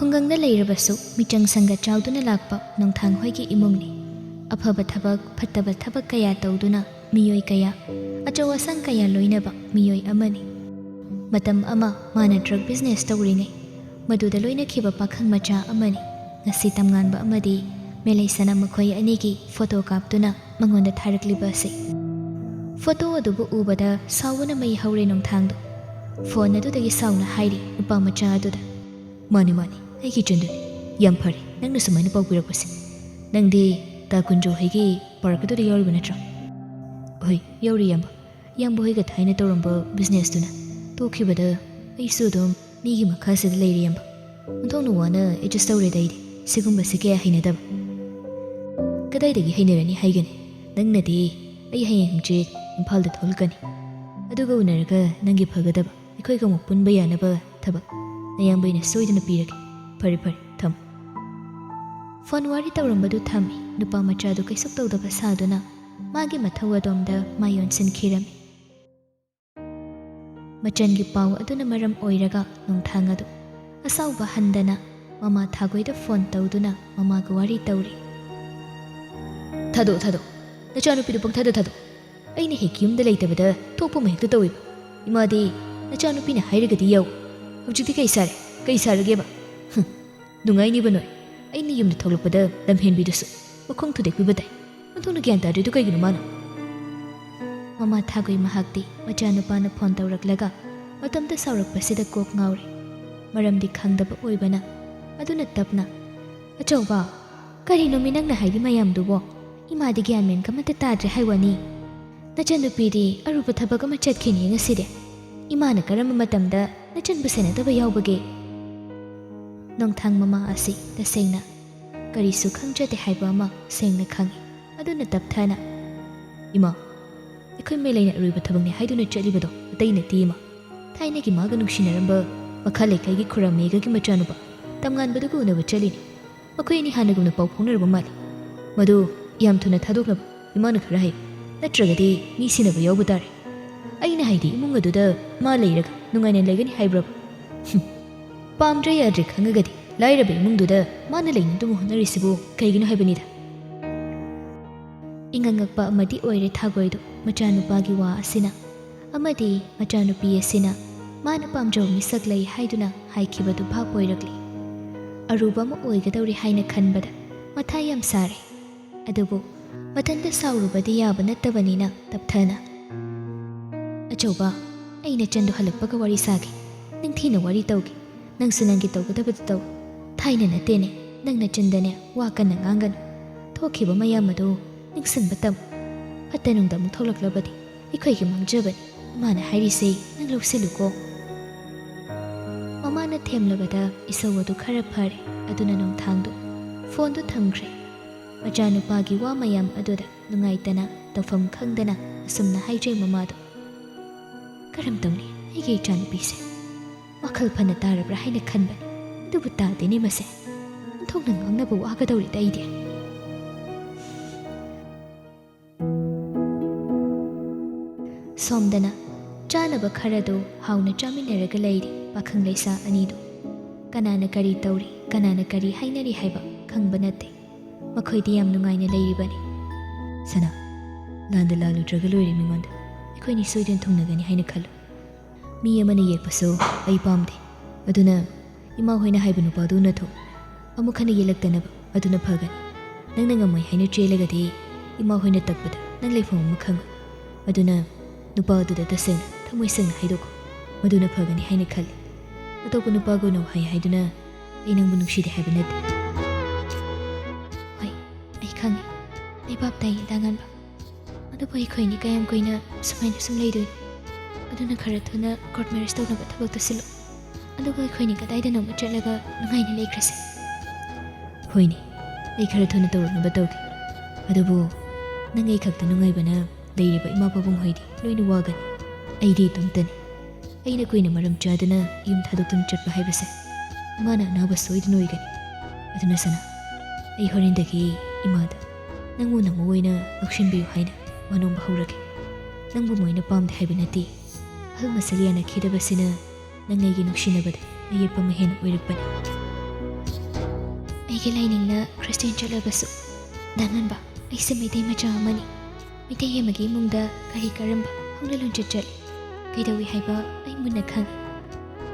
ꯈꯨꯡꯒꯪꯗ ꯂꯩꯔꯕꯁꯨ ꯃꯤꯆꯪ ꯁꯪꯒ ꯆꯥꯎꯗꯨꯅ ꯂꯥꯛꯄ ꯅꯣꯡꯊꯥꯡ ꯍꯣꯏꯒꯤ ꯏꯃꯨꯡꯅꯤ. ꯑꯐꯕ ꯊꯕꯛ ꯐꯠꯇꯕ ꯊꯕꯛ ꯀꯌꯥ ꯇꯧꯗꯨꯅ ꯃꯤꯑꯣꯏ ꯀꯌꯥ ꯑꯆꯧ ꯑꯁꯥꯡ ꯀꯌꯥ ꯂꯣꯏꯅꯕ ꯃꯤꯑꯣꯏ ꯑꯃꯅꯤ. ꯃꯇꯝ ꯑꯃ ꯃꯥꯅ ꯗ꯭ꯔꯒ ꯕꯤꯖꯤꯅꯦꯁ ꯇꯧꯔꯤꯉꯩ ꯃꯗꯨꯗ ꯂꯣꯏꯅꯈꯤꯕ ꯄꯥꯈꯪ ꯃꯆꯥ ꯑꯃꯅꯤ. ꯉꯁꯤ ꯇꯝꯉꯥꯟꯕ ꯑꯃꯗꯤ ꯃꯦꯂꯩꯁꯅ ꯃꯈꯣꯏ ꯑꯅꯤꯒꯤ ꯐꯣꯇꯣ ꯀꯥꯞꯇꯨꯅ ꯃꯉꯣꯟꯗ ꯊꯥꯔꯛꯂꯤꯕ ꯑꯁꯤ. ꯐꯣꯇꯣ ꯑꯗꯨꯕꯨ ꯎꯕꯗ ꯁꯥꯎꯕꯅ ꯃꯩ ꯍꯧꯔꯦ ꯅꯣꯡꯊꯥꯡꯗꯣ. ꯐꯣꯟ ꯑꯗꯨꯗꯒꯤ ꯁꯥꯎꯅ ꯍꯥꯏꯔꯤ ꯅꯨꯄꯥ ꯃꯆꯥ ꯑꯗꯨꯗ, "ꯃꯥꯅꯤ ꯃꯥꯅꯤ, ꯑꯩꯒꯤ ꯆꯟꯗꯨꯅꯤ. ꯌꯥꯝ ꯐꯔꯦ ꯅꯪꯅ ꯁꯨꯃꯥꯏꯅ ꯄꯥꯎ ꯄꯤꯔꯛꯄꯁꯦ. ꯅꯪꯗꯤ ꯇꯥ ꯀꯨꯟꯖꯣ ꯍꯣꯏꯒꯤ ꯄꯥꯔꯛ ꯑꯗꯨꯗ ꯌꯥꯎꯔꯤꯕ ꯅꯠꯇ꯭ꯔꯣ?" "ꯍꯣꯏ ꯌꯥꯎꯔꯤ ꯏꯌꯥꯝꯕ. ꯏꯌꯥꯝꯕ ꯍꯣꯏꯒ ꯊꯥꯏꯅ ꯇꯧꯔꯝꯕ ꯕꯤꯖꯤꯅꯦꯁꯇꯨꯅ ꯇꯣꯛꯈꯤꯕꯗ ꯑꯩꯁꯨ ꯑꯗꯨꯝ ꯃꯤꯒꯤ ꯃꯈꯥꯁꯤꯗ ꯂꯩꯔꯤ ꯏꯌꯥꯝꯕ. ꯑꯣꯟꯊꯣꯛꯅ ꯋꯥꯅ ꯑꯦꯗꯖꯁ ꯇꯧꯔꯦꯗ ꯑꯩꯗꯤ. ꯁꯤꯒꯨꯝꯕꯁꯤ ꯀꯌꯥ ꯍꯩꯅꯗꯕ." "ꯀꯗꯥꯏꯗꯒꯤ ꯍꯩꯅꯔꯅꯤ ꯍꯥꯏꯒꯅꯤ. ꯅꯪꯅꯗꯤ ꯑꯩ ꯍꯌꯦꯡ ꯍꯪꯆꯤꯠ ꯏꯝꯐꯥꯜꯗ ꯊꯣꯛꯂꯛꯀꯅꯤ. ꯑꯗꯨꯒ ꯎꯅꯔꯒ ꯅꯪꯒꯤ ꯐꯒꯗꯕ ꯑꯩꯈꯣꯏꯒ ꯑꯃꯨꯛ ꯄꯨꯟꯕ ꯌꯥꯅꯕ ꯊꯕꯛ ꯅꯌꯥꯝꯕꯩꯅ ꯁꯣꯏꯗꯅ ꯄꯤꯔꯒꯦ. ꯐꯔꯦ ꯐꯔꯦ ꯊꯝꯃꯨ." ꯐꯣꯟ ꯋꯥꯔꯤ ꯇꯧꯔꯝꯕꯗꯨ ꯊꯝꯃꯤ. ꯅꯨꯄꯥ ꯃꯆꯥꯗꯨ ꯀꯩꯁꯨ ꯇꯧꯗꯕ ꯁꯥꯗꯨꯅ ꯃꯥꯒꯤ ꯃꯊꯧ ꯑꯗꯣꯝꯗ ꯃꯥꯏ ꯑꯣꯟꯁꯤꯟꯈꯤꯔꯝꯃꯤ. ꯃꯆꯟꯒꯤ ꯄꯥꯎ ꯑꯗꯨꯅ ꯃꯔꯝ ꯑꯣꯏꯔꯒ ꯅꯣꯡꯊꯥꯡ ꯑꯗꯨ ꯑꯁꯥꯎꯕ ꯍꯟꯗꯅ ꯃꯃꯥ ꯊꯥꯒꯣꯏꯗ ꯐꯣꯟ ꯇꯧꯗꯨꯅ ꯃꯃꯥꯒ ꯋꯥꯔꯤ ꯇꯧꯔꯤ. "ꯊꯥꯗꯣꯛꯑꯣ ꯅꯆꯥꯅꯨꯄꯤꯗꯨ ꯄꯪꯊꯥꯗ ꯊꯥꯗꯣꯛꯑꯣ. ꯑꯩꯅ ꯍꯦꯛ ꯌꯨꯝꯗ ꯂꯩꯇꯕꯗ ꯊꯣꯛꯄ ꯑꯃ ꯍꯦꯛꯇ ꯇꯧꯏꯕ. ꯏꯃꯥꯗꯤ ꯅꯆꯥꯅꯨꯄꯤꯅ ꯍꯥꯏꯔꯒꯗꯤ ꯌꯥꯎ. ꯍꯧꯖꯤꯛꯇꯤ ꯀꯩ ꯁꯥꯔꯦ? ꯀꯩ ꯁꯥꯔꯒꯦꯕ? ꯅꯨꯡꯉꯥꯏꯅꯤꯕ ꯅꯣꯏ. ꯑꯩꯅ ꯌꯨꯝꯗ ꯊꯣꯛꯂꯛꯄꯗ ꯂꯝꯍꯦꯟꯕꯤꯗꯨꯁꯨ ꯃꯈꯣꯡ ꯊꯨꯗꯦꯛꯄꯤꯕ ꯇꯥꯏ. ꯑꯣꯟꯊꯣꯛꯅ ꯒ꯭ꯌꯥꯟ ꯇꯥꯗ꯭ꯔꯤꯗꯨ ꯀꯩꯒꯤꯅꯣ ꯃꯥꯅ?" ꯃꯃꯥ ꯊꯥꯒꯣꯏ ꯃꯍꯥꯛꯇꯤ ꯃꯆꯥꯅꯨꯄꯥꯅ ꯐꯣꯟ ꯇꯧꯔꯛꯂꯒ ꯃꯇꯝꯗ ꯁꯥꯎꯔꯛꯄꯁꯤꯗ ꯀꯣꯛ ꯉꯥꯎꯔꯤ. ꯃꯔꯝꯗꯤ ꯈꯪꯗꯕ ꯑꯣꯏꯕꯅ ꯑꯗꯨꯅ ꯇꯞꯅ, "ꯑꯆꯧꯕ, ꯀꯔꯤꯅꯣꯃꯤ ꯅꯪꯅ ꯍꯥꯏꯔꯤ ꯃꯌꯥꯝꯗꯨꯕꯣ? ꯏꯃꯥꯗꯤ ꯒ꯭ꯌꯥꯟ ꯃꯦꯟ ꯑꯃꯠꯇ ꯇꯥꯗ꯭ꯔꯦ ꯍꯥꯏꯋꯥꯅꯤ. ꯅꯆꯟꯅꯨꯄꯤꯗꯤ ꯑꯔꯨꯕ ꯊꯕꯛ ꯑꯃ ꯆꯠꯈꯤꯅꯤ ꯉꯁꯤꯗꯤ. ꯏꯃꯥꯅ ꯀꯔꯝꯕ ꯃꯇꯝꯗ ꯅꯆꯟꯕꯨ ꯁꯦꯟꯅꯗꯕ ꯌꯥꯎꯕꯒꯦ?" ꯅꯣꯡꯊꯥꯡ ꯃꯃꯥ ꯑꯁꯤ ꯇꯁꯦꯡꯅ ꯀꯔꯤꯁꯨ ꯈꯪꯖꯗꯦ ꯍꯥꯏꯕ ꯑꯃ ꯁꯦꯡꯅ ꯈꯪꯏ. ꯑꯗꯨꯅ ꯇꯞꯊꯅ, "ꯏꯃꯥ, ꯑꯩꯈꯣꯏ ꯃꯦꯂꯩꯅ ꯑꯔꯨꯕ ꯊꯕꯛꯅꯤ ꯍꯥꯏꯗꯨꯅ ꯆꯠꯂꯤꯕꯗꯣ ꯑꯇꯩ ꯅꯠꯇꯦ ꯏꯃꯥ. ꯊꯥꯏꯅꯒꯤ ꯃꯥꯒ ꯅꯨꯡꯁꯤꯅꯔꯝꯕ ꯃꯈꯥ ꯂꯩꯀꯥꯏꯒꯤ ꯈꯨꯔꯥꯃꯦꯘꯒꯤ ꯃꯆꯥꯅꯨꯄꯥ ꯇꯝꯉꯥꯟꯕꯗꯨꯒ ꯎꯅꯕ ꯆꯠꯂꯤꯅꯤ. ꯃꯈꯣꯏ ꯑꯅꯤ ꯍꯥꯟꯅꯒꯨꯝꯅ ꯄꯥꯎ ꯐꯥꯎꯅꯔꯕ ꯃꯥꯜꯂꯤ. ꯃꯗꯨ ꯌꯥꯝ ꯊꯨꯅ ꯊꯥꯗꯣꯛꯅꯕ ꯏꯃꯥꯅ ꯈꯔ ꯍꯥꯏꯌꯨ. ꯅꯠꯇ꯭ꯔꯒꯗꯤ ꯃꯤ ꯁꯤꯟꯅꯕ ꯌꯥꯎꯕ ꯇꯥꯔꯦ. ꯑꯩꯅ ꯍꯥꯏꯗꯤ ꯏꯃꯨꯡ ꯑꯗꯨꯗ ꯃꯥ ꯂꯩꯔꯒ ꯅꯨꯡꯉꯥꯏꯅ ꯂꯩꯒꯅꯤ ꯍꯥꯏꯕ꯭ꯔꯕ? ꯄꯥꯝꯗ꯭ꯔꯦ ꯌꯥꯗ꯭ꯔꯦ ꯈꯪꯉꯒꯗꯤ ꯂꯥꯏꯔꯕ ꯏꯃꯨꯡꯗꯨꯗ ꯃꯥꯅ ꯂꯩꯅꯗꯨꯅ ꯍꯣꯠꯅꯔꯤꯁꯤꯕꯨ ꯀꯩꯒꯤꯅꯣ ꯍꯥꯏꯕꯅꯤꯗ." ꯏꯪꯉꯪꯉꯛꯄ ꯑꯃꯗꯤ ꯑꯣꯏꯔꯦ ꯊꯥꯒꯣꯏꯗꯨ ꯃꯆꯥꯅꯨꯄꯥꯒꯤ ꯋꯥ ꯑꯁꯤꯅ. ꯑꯃꯗꯤ ꯃꯆꯥꯅꯨꯄꯤ ꯑꯁꯤꯅ ꯃꯥꯅ ꯄꯥꯝꯖꯕ ꯃꯤꯁꯛ ꯂꯩ ꯍꯥꯏꯗꯨꯅ ꯍꯥꯏꯈꯤꯕꯗꯨ ꯚꯥꯞ ꯑꯣꯏꯔꯛꯂꯤ. ꯑꯔꯨꯕ ꯑꯃ ꯑꯣꯏꯒꯗꯧꯔꯤ ꯍꯥꯏꯅ ꯈꯟꯕꯗ ꯃꯊꯥ ꯌꯥꯝ ꯁꯥꯔꯦ. ꯑꯗꯨꯕꯨ ꯃꯊꯟꯇ ꯁꯥꯎꯔꯨꯕꯗꯤ ꯌꯥꯕ ꯅꯠꯇꯕꯅꯤꯅ ꯇꯞꯊꯅ, "ꯑꯆꯧꯕ, ꯑꯩ ꯅꯆꯟꯗꯨ ꯍꯜꯂꯛꯄꯒ ꯋꯥꯔꯤ ꯁꯥꯒꯦ. ꯅꯤꯡꯊꯤꯅ ꯋꯥꯔꯤ ꯇꯧꯒꯦ. ꯅꯪꯁꯨ ꯅꯪꯒꯤ ꯇꯧꯒꯗꯕꯗꯨ ꯇꯧ. ꯊꯥꯏꯅ ꯅꯠꯇꯦꯅꯦ, ꯅꯪ ꯅꯆꯟꯗꯅꯦ ꯋꯥ ꯀꯟꯅ ꯉꯥꯡꯒꯅꯨ. ꯊꯣꯛꯈꯤꯕ ꯃꯌꯥꯝ ꯑꯗꯨ ꯅꯤꯡꯁꯤꯡꯕ ꯇꯝꯃꯨ. ꯐꯠꯇ ꯅꯨꯡꯗ ꯑꯃꯨꯛ ꯊꯣꯛꯂꯛꯂꯕꯗꯤ ꯑꯩꯈꯣꯏꯒꯤ ꯃꯥꯡꯖꯕꯅꯤ. ꯏꯃꯥꯅ ꯍꯥꯏꯔꯤꯁꯦ ꯅꯪ ꯂꯧꯁꯤꯜꯂꯨꯀꯣ." ꯃꯃꯥꯅ ꯊꯦꯝꯂꯕꯗ ꯏꯁꯧ ꯑꯗꯨ ꯈꯔ ꯐꯔꯦ. ꯑꯗꯨꯅ ꯅꯣꯡꯊꯥꯡꯗꯨ ꯐꯣꯟꯗꯨ ꯊꯝꯈ꯭ꯔꯦ. ꯃꯆꯥꯅꯨꯄꯥꯒꯤ ꯋꯥ ꯃꯌꯥꯝ ꯑꯗꯨꯗ ꯅꯨꯡꯉꯥꯏꯇꯅ ꯇꯧꯐꯝ ꯈꯪꯗꯅ ꯑꯁꯨꯝꯅ ꯍꯥꯏꯖꯩ ꯃꯃꯥꯗꯣ, "ꯀꯔꯝ ꯇꯧꯅꯤ ꯑꯩꯒꯤ ꯏꯆꯥꯅꯨꯄꯤꯁꯦ? ꯋꯥꯈꯜ ꯐꯅ ꯇꯥꯔꯕ꯭ꯔꯥ ꯍꯥꯏꯅ ꯈꯟꯕꯅꯤ. ꯑꯗꯨꯕꯨ ꯇꯥꯗꯦꯅꯦ ꯃꯁꯦ. ꯑꯣꯟꯊꯣꯛꯅ ꯉꯥꯡꯅꯕ ꯋꯥꯒꯗꯧꯔꯤꯗ ꯑꯩꯗꯤ." ꯁꯣꯝꯗꯅ ꯆꯥꯅꯕ ꯈꯔꯗꯨ ꯍꯥꯎꯅ ꯆꯥꯃꯤꯟꯅꯔꯒ ꯂꯩꯔꯤ ꯄꯥꯈꯪ ꯂꯩꯁꯥ ꯑꯅꯤꯗꯨ. ꯀꯅꯥꯅ ꯀꯔꯤ ꯇꯧꯔꯤ,ꯀꯅꯥꯅ ꯀꯔꯤ ꯍꯥꯏꯅꯔꯤ ꯍꯥꯏꯕ ꯈꯪꯕ ꯅꯠꯇꯦ. ꯃꯈꯣꯏꯗꯤ ꯌꯥꯝ ꯅꯨꯡꯉꯥꯏꯅ ꯂꯩꯔꯤꯕꯅꯤ. "ꯁꯅꯥ, ꯂꯥꯟꯗ ꯂꯥꯜꯂꯨꯗ꯭ꯔꯒ ꯂꯣꯏꯔꯦ ꯃꯤꯉꯣꯟꯗ. ꯑꯩꯈꯣꯏꯅꯤ ꯁꯣꯏꯗꯅ ꯊꯨꯡꯅꯒꯅꯤ ꯍꯥꯏꯅ ꯈꯜꯂꯨ. ꯃꯤ ꯑꯃꯅ ꯌꯦꯛꯄꯁꯨ ꯑꯩ ꯄꯥꯝꯗꯦ. ꯑꯗꯨꯅ ꯏꯃꯥ ꯍꯣꯏꯅ ꯍꯥꯏꯕ ꯅꯨꯄꯥꯗꯨ ꯎꯅꯊꯣꯛ. ꯑꯃꯨꯛ ꯍꯟꯅ ꯌꯦꯛꯂꯛꯇꯅꯕ. ꯑꯗꯨꯅ ꯐꯒꯅꯤ. ꯅꯪꯅ ꯉꯝꯃꯣꯏ ꯍꯥꯏꯅ ꯆꯦꯜꯂꯒꯗꯤ ꯏꯃꯥ ꯍꯣꯏꯅ ꯇꯛꯄꯗ ꯅꯪ ꯂꯩꯐꯝ ꯑꯃ ꯈꯪꯉꯣꯏ. ꯑꯗꯨꯅ ꯅꯨꯄꯥ ꯑꯗꯨꯗ ꯇꯁꯦꯡꯅ ꯊꯃꯣꯏ ꯁꯦꯡꯅ ꯍꯥꯏꯗꯣꯛꯈꯣ. ꯃꯗꯨꯅ ꯐꯒꯅꯤ ꯍꯥꯏꯅ ꯈꯜꯂꯤ. ꯑꯇꯣꯞꯄ ꯅꯨꯄꯥꯒ ꯎꯅꯧ ꯍꯥꯏ ꯍꯥꯏꯗꯨꯅ ꯑꯩ ꯅꯪꯕꯨ ꯅꯨꯡꯁꯤꯗꯦ ꯍꯥꯏꯕ ꯅꯠꯇꯦ." "ꯍꯣꯏ, ꯑꯩ ꯈꯪꯉꯤ. ꯑꯩ ꯚꯥꯞ ꯇꯥꯏꯌꯦ ꯇꯥꯉꯥꯟꯕ. ꯑꯗꯨꯕꯨ ꯑꯩꯈꯣꯏꯅꯤ ꯀꯌꯥꯝ ꯀꯨꯏꯅ ꯁꯨꯃꯥꯏꯅ ꯁꯨꯝ ꯂꯩꯗꯣꯏꯅꯣ? ꯑꯗꯨꯅ ꯈꯔ ꯊꯨꯅ ꯀꯣꯔꯠ ꯃꯦꯔꯦꯖ ꯇꯧꯅꯕ ꯊꯕꯛꯇꯨ ꯁꯤꯜꯂꯨ. ꯑꯗꯨꯒ ꯑꯩꯈꯣꯏꯅꯤ ꯀꯗꯥꯏꯗꯅꯣꯃ ꯆꯠꯂꯒ ꯅꯨꯡꯉꯥꯏꯅ ꯂꯩꯈ꯭ꯔꯁꯦ." "ꯍꯣꯏꯅꯦ, ꯑꯩ ꯈꯔ ꯊꯨꯅ ꯇꯧꯔꯛꯅꯕ ꯇꯧꯒꯦ. ꯑꯗꯨꯕꯨ ꯅꯪ ꯑꯩ ꯈꯛꯇ ꯅꯨꯡꯉꯥꯏꯕꯅ ꯂꯩꯔꯤꯕ ꯏꯃꯥ ꯄꯥꯕꯨꯡ ꯍꯣꯏꯗꯤ ꯂꯣꯏꯅ ꯋꯥꯒꯅꯤ. ꯑꯩꯗꯤ ꯏꯇꯣꯝꯇꯅꯤ. ꯑꯩꯅ ꯀꯨꯏꯅ ꯃꯔꯝ ꯆꯥꯗꯅ ꯌꯨꯝ ꯊꯥꯗꯣꯛꯇꯨꯅ ꯆꯠꯄ ꯍꯥꯏꯕꯁꯦ ꯏꯃꯥꯅ ꯑꯅꯥꯕ ꯁꯣꯏꯗꯅ ꯑꯣꯏꯒꯅꯤ. ꯑꯗꯨꯅ ꯁꯅꯥ, ꯑꯩ ꯍꯣꯔꯦꯟꯗꯒꯤ ꯏꯃꯥꯗ ꯅꯪꯕꯨ ꯅꯃꯧ ꯑꯣꯏꯅ ꯂꯧꯁꯤꯟꯕꯤꯌꯨ ꯍꯥꯏꯅ ꯋꯥꯅꯣꯝꯕ ꯍꯧꯔꯒꯦ. ꯅꯪꯕꯨ ꯃꯣꯏꯅ ꯄꯥꯝꯗꯦ ꯍꯥꯏꯕ ꯅꯠꯇꯦ. ꯑꯍꯜ ꯃꯁꯛ ꯌꯥꯅꯈꯤꯗꯕꯁꯤꯅ ꯅꯪ ꯑꯩꯒꯤ ꯅꯨꯡꯁꯤꯅꯕꯗ ꯑꯌꯦꯠꯄ ꯑꯃ ꯍꯦꯟꯅ ꯑꯣꯏꯔꯛꯄꯅꯤ." ꯑꯩꯒꯤ ꯂꯥꯏꯅꯤꯡꯅ ꯈ꯭ꯔꯤꯁꯇꯤꯌꯟ ꯆꯠꯂꯕꯁꯨ ꯗꯥꯉꯟꯕ ꯑꯩꯁꯦ ꯃꯩꯇꯩ ꯃꯆꯥ ꯑꯃꯅꯤ ꯃꯩꯇꯩ ꯑꯃꯒꯤ ꯏꯃꯨꯡꯗ ꯀꯔꯤ ꯀꯔꯝꯕ ꯍꯧꯅ ꯂꯣꯟꯆꯠ ꯆꯠꯂꯤ ꯀꯩꯗꯧꯏ ꯍꯥꯏꯕ ꯑꯩ ꯃꯨꯟꯅ ꯈꯪꯉꯤ